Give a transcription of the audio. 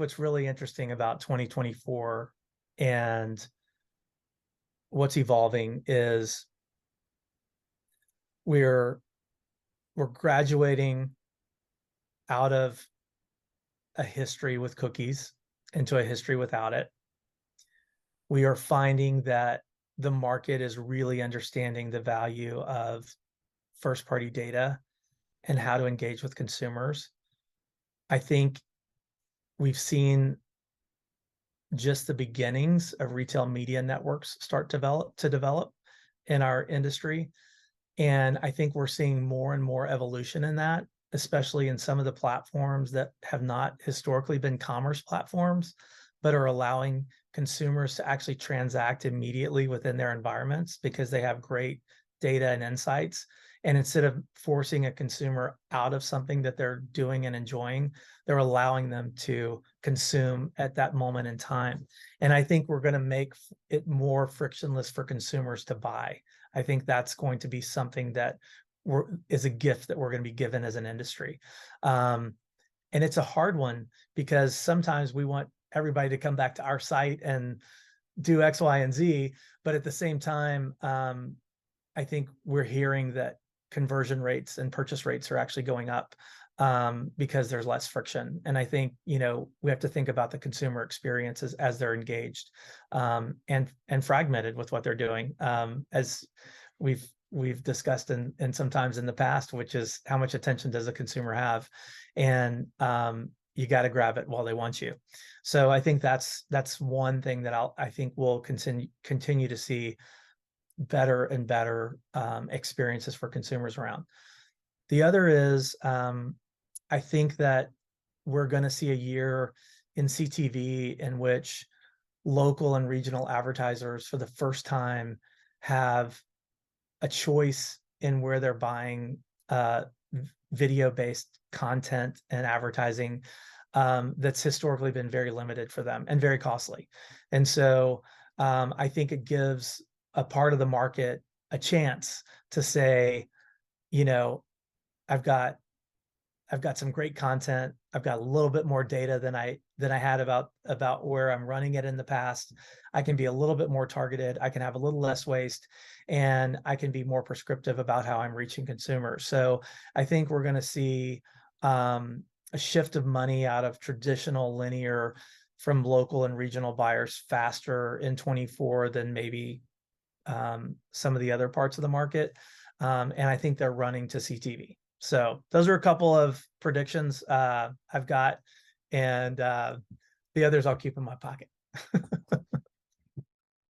what's really interesting about 2024 and what's evolving is we're graduating out of a history with cookies into a history without it. We are finding that the market is really understanding the value of first-party data and how to engage with consumers. I think we've seen just the beginnings of retail media networks start to develop in our industry. And I think we're seeing more and more evolution in that, especially in some of the platforms that have not historically been commerce platforms, but are allowing consumers to actually transact immediately within their environments because they have great data and insights. And instead of forcing a consumer out of something that they're doing and enjoying, they're allowing them to consume at that moment in time. And I think we're going to make it more frictionless for consumers to buy. I think that's going to be something that is a gift that we're going to be given as an industry. And it's a hard one because sometimes we want everybody to come back to our site and do X, Y, and Z. But at the same time, I think we're hearing that conversion rates and purchase rates are actually going up because there's less friction. And I think, we have to think about the consumer experiences as they're engaged and fragmented with what they're doing, as we've discussed and sometimes in the past, which is how much attention does a consumer have? And you got to grab it while they want you. So I think that's one thing that I think we'll continue to see better and better experiences for consumers around. The other is, I think that we're going to see a year in CTV in which local and regional advertisers for the first time have a choice in where they're buying video-based content and advertising that's historically been very limited for them and very costly. And so I think it gives a part of the market a chance to say, I've got some great content. I've got a little bit more data than I had about where I'm running it in the past. I can be a little bit more targeted. I can have a little less waste, and I can be more prescriptive about how I'm reaching consumers. So I think we're going to see a shift of money out of traditional linear from local and regional buyers faster in 24 than maybe some of the other parts of the market. And I think they're running to CTV. So those are a couple of predictions I've got, and the others I'll keep in my pocket.